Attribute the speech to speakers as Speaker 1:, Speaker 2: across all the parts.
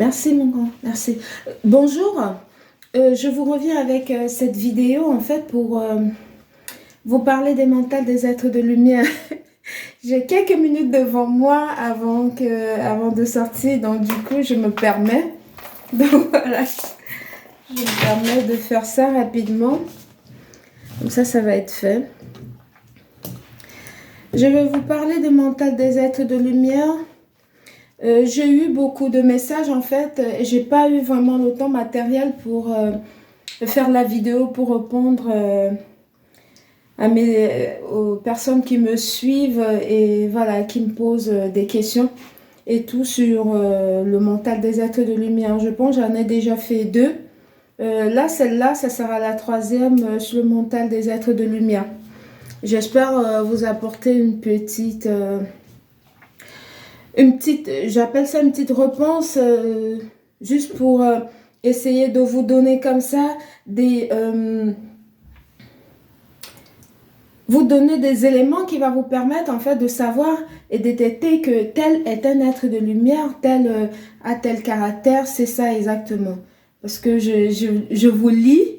Speaker 1: Merci mon grand, merci. Bonjour, je vous reviens avec cette vidéo en fait pour vous parler des mentales des êtres de lumière. J'ai quelques minutes devant moi avant de sortir, donc du coup je me permets. Donc voilà, je me permets de faire ça rapidement. Comme ça va être fait. Je vais vous parler des mentales des êtres de lumière. J'ai eu beaucoup de messages en fait, et j'ai pas eu vraiment le temps matériel pour faire la vidéo pour répondre aux personnes qui me suivent et voilà, qui me posent des questions et tout sur le mental des êtres de lumière. Je pense j'en ai déjà fait deux. Là, celle-là, ça sera la troisième sur le mental des êtres de lumière. J'espère vous apporter j'appelle ça une petite réponse, juste pour essayer de vous donner comme ça vous donner des éléments qui vont vous permettre en fait de savoir et détecter que tel est un être de lumière, tel a tel caractère, c'est ça exactement. Parce que je vous lis,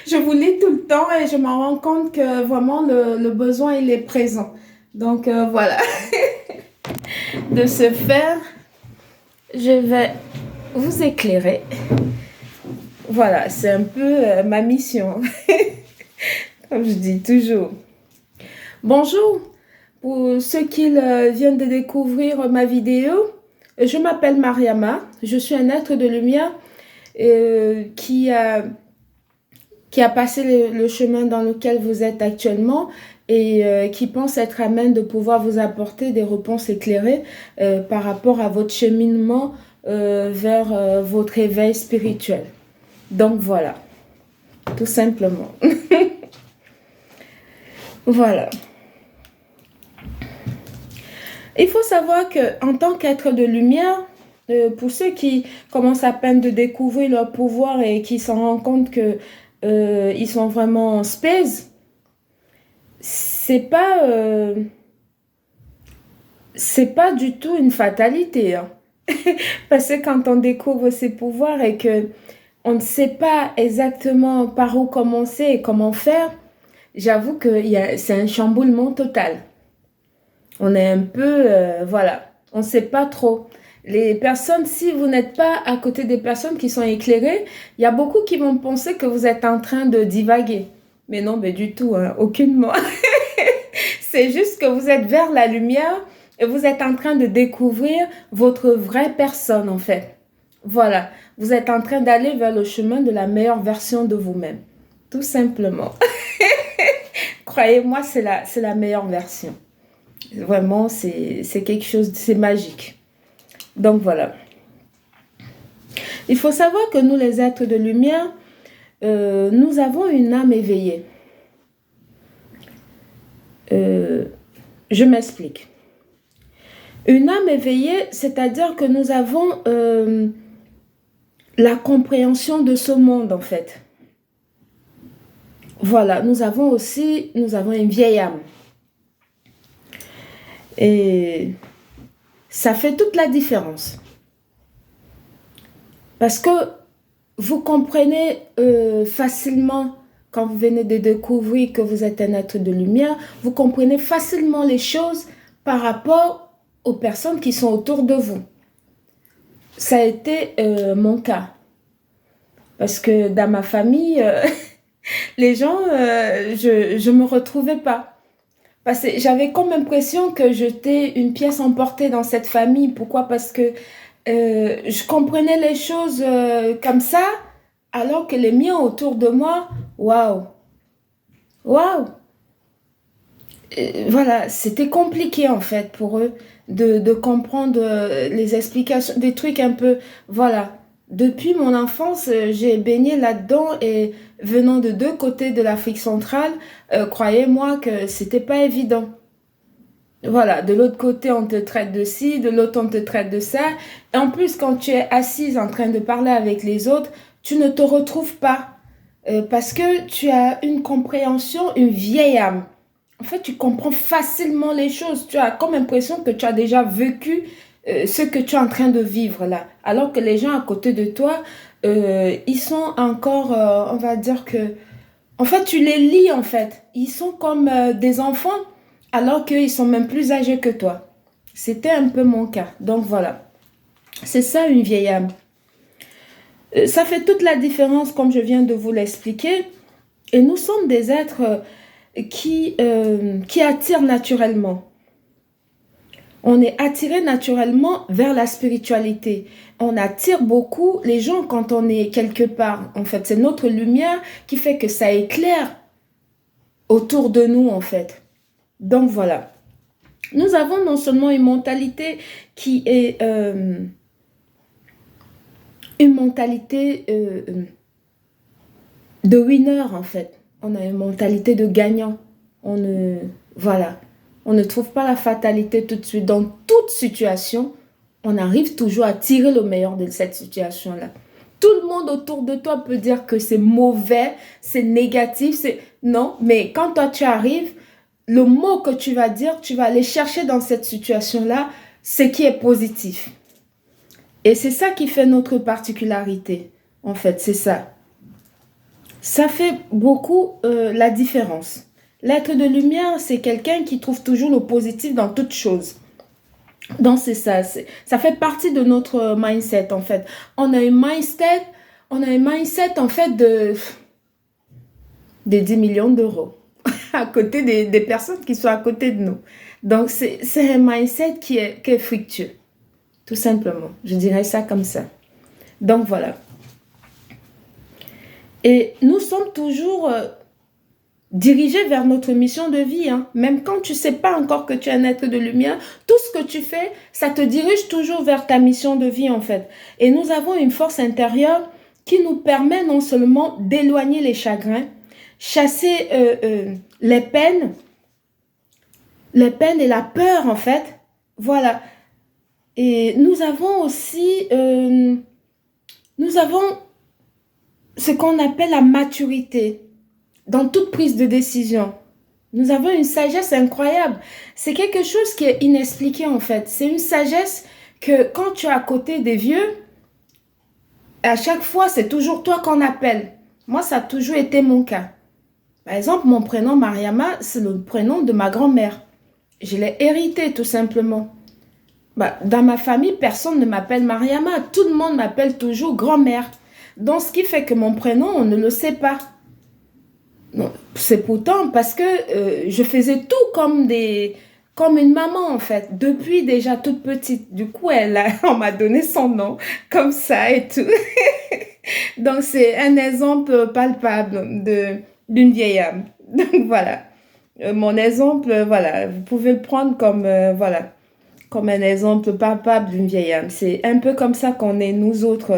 Speaker 1: je vous lis tout le temps et je me rends compte que vraiment le besoin il est présent. Donc voilà. De ce faire, je vais vous éclairer. Voilà, c'est un peu ma mission, comme je dis toujours. Bonjour, pour ceux qui viennent de découvrir ma vidéo, je m'appelle Mariama, je suis un être de lumière qui a passé le chemin dans lequel vous êtes actuellement et qui pense être à même de pouvoir vous apporter des réponses éclairées par rapport à votre cheminement vers votre éveil spirituel. Donc voilà, tout simplement. Voilà. Il faut savoir qu'en tant qu'être de lumière, pour ceux qui commencent à peine de découvrir leur pouvoir et qui s'en rendent compte que ils sont vraiment space, c'est pas du tout une fatalité, hein. Parce que quand on découvre ses pouvoirs et que on ne sait pas exactement par où commencer et comment faire, j'avoue que c'est un chamboulement total. On est un peu, voilà, on ne sait pas trop. Les personnes, si vous n'êtes pas à côté des personnes qui sont éclairées, il y a beaucoup qui vont penser que vous êtes en train de divaguer. Mais non, mais du tout, hein, aucunement. C'est juste que vous êtes vers la lumière et vous êtes en train de découvrir votre vraie personne, en fait. Voilà, vous êtes en train d'aller vers le chemin de la meilleure version de vous-même. Tout simplement. Croyez-moi, c'est la meilleure version. Vraiment, c'est quelque chose, c'est magique. Donc voilà. Il faut savoir que nous, les êtres de lumière, nous avons une âme éveillée. Je m'explique. Une âme éveillée, c'est-à-dire que nous avons la compréhension de ce monde, en fait. Voilà, nous avons une vieille âme. Et ça fait toute la différence. Parce que vous comprenez facilement, quand vous venez de découvrir que vous êtes un être de lumière, vous comprenez facilement les choses par rapport aux personnes qui sont autour de vous. Ça a été mon cas. Parce que dans ma famille, les gens, je ne me retrouvais pas. Parce que j'avais comme l'impression que j'étais une pièce emportée dans cette famille. Pourquoi? Parce que je comprenais les choses comme ça, alors que les miens autour de moi, waouh, waouh. Voilà, c'était compliqué en fait pour eux de comprendre les explications, des trucs un peu, voilà. Depuis mon enfance, j'ai baigné là-dedans et venant de deux côtés de l'Afrique centrale, croyez-moi que c'était pas évident. Voilà, de l'autre côté, on te traite de ci, de l'autre, on te traite de ça. Et en plus, quand tu es assise en train de parler avec les autres, tu ne te retrouves pas. Parce que tu as une compréhension, une vieille âme. En fait, tu comprends facilement les choses. Tu as comme l'impression que tu as déjà vécu ce que tu es en train de vivre là. Alors que les gens à côté de toi, ils sont encore, on va dire que, en fait, tu les lis en fait. Ils sont comme des enfants, alors qu'ils sont même plus âgés que toi. C'était un peu mon cas. Donc voilà, c'est ça une vieille âme. Ça fait toute la différence, comme je viens de vous l'expliquer. Et nous sommes des êtres qui attirent naturellement. On est attiré naturellement vers la spiritualité. On attire beaucoup les gens quand on est quelque part. En fait, c'est notre lumière qui fait que ça éclaire autour de nous, en fait. Donc, voilà. Nous avons non seulement une mentalité qui est une mentalité de winner, en fait. On a une mentalité de gagnant. Voilà. On ne trouve pas la fatalité tout de suite. Dans toute situation, on arrive toujours à tirer le meilleur de cette situation-là. Tout le monde autour de toi peut dire que c'est mauvais, c'est négatif, c'est... Non, mais quand toi tu arrives, le mot que tu vas dire, tu vas aller chercher dans cette situation-là ce qui est positif. Et c'est ça qui fait notre particularité. En fait, c'est ça. Ça fait beaucoup la différence. L'être de lumière, c'est quelqu'un qui trouve toujours le positif dans toute chose. Donc, c'est ça. Ça fait partie de notre mindset, en fait. On a un mindset, en fait, de 10 millions d'euros à côté des personnes qui sont à côté de nous. Donc, c'est un mindset qui est fructueux, tout simplement. Je dirais ça comme ça. Donc, voilà. Et nous sommes toujours dirigés vers notre mission de vie. Hein. Même quand tu ne sais pas encore que tu es un être de lumière, tout ce que tu fais, ça te dirige toujours vers ta mission de vie, en fait. Et nous avons une force intérieure qui nous permet non seulement d'éloigner les chagrins, chasser les peines et la peur, en fait. Voilà. Et nous avons aussi... nous avons ce qu'on appelle la maturité dans toute prise de décision. Nous avons une sagesse incroyable. C'est quelque chose qui est inexpliqué en fait. C'est une sagesse que quand tu es à côté des vieux, à chaque fois, c'est toujours toi qu'on appelle. Moi, ça a toujours été mon cas. Par exemple, mon prénom Mariama, c'est le prénom de ma grand-mère. Je l'ai hérité tout simplement. Dans ma famille, personne ne m'appelle Mariama. Tout le monde m'appelle toujours grand-mère. Donc, ce qui fait que mon prénom, on ne le sait pas. C'est pourtant parce que je faisais tout comme une maman, en fait, depuis déjà toute petite. Du coup, on m'a donné son nom, comme ça et tout. Donc, c'est un exemple palpable d'une vieille âme. Donc, voilà. Mon exemple, voilà, vous pouvez le prendre comme, voilà, comme un exemple palpable d'une vieille âme. C'est un peu comme ça qu'on est, nous autres,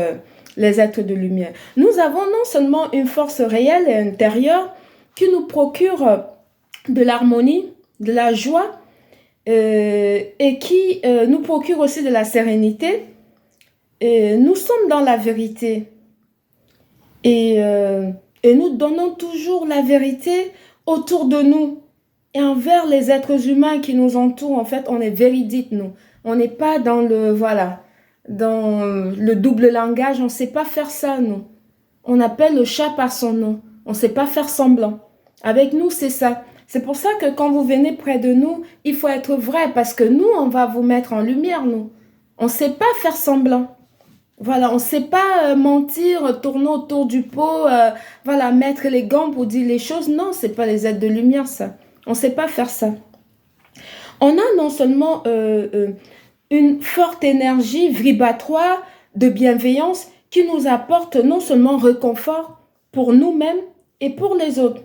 Speaker 1: les êtres de lumière. Nous avons non seulement une force réelle et intérieure qui nous procure de l'harmonie, de la joie, et qui nous procure aussi de la sérénité. Nous sommes dans la vérité. Et nous donnons toujours la vérité autour de nous. Et envers les êtres humains qui nous entourent, en fait, on est véridique, nous. On n'est pas dans dans le double langage. On ne sait pas faire ça, nous. On appelle le chat par son nom. On ne sait pas faire semblant. Avec nous, c'est ça. C'est pour ça que quand vous venez près de nous, il faut être vrai parce que nous, on va vous mettre en lumière, nous. On ne sait pas faire semblant. Voilà, on ne sait pas mentir, tourner autour du pot, voilà, mettre les gants pour dire les choses. Non, ce n'est pas les êtres de lumière, ça. On ne sait pas faire ça. On a non seulement une forte énergie vibratoire de bienveillance qui nous apporte non seulement réconfort pour nous-mêmes et pour les autres.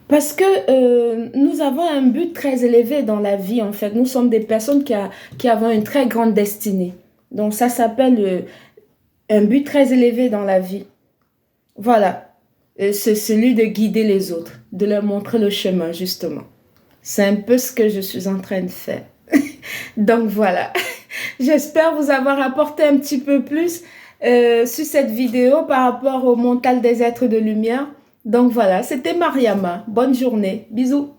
Speaker 1: Parce que nous avons un but très élevé dans la vie, en fait. Nous sommes des personnes qui avons une très grande destinée. Donc, ça s'appelle un but très élevé dans la vie. Voilà. C'est celui de guider les autres, de leur montrer le chemin, justement. C'est un peu ce que je suis en train de faire. Donc, voilà. J'espère vous avoir apporté un petit peu plus sur cette vidéo par rapport au mental des êtres de lumière. Donc, voilà. C'était Mariama. Bonne journée. Bisous.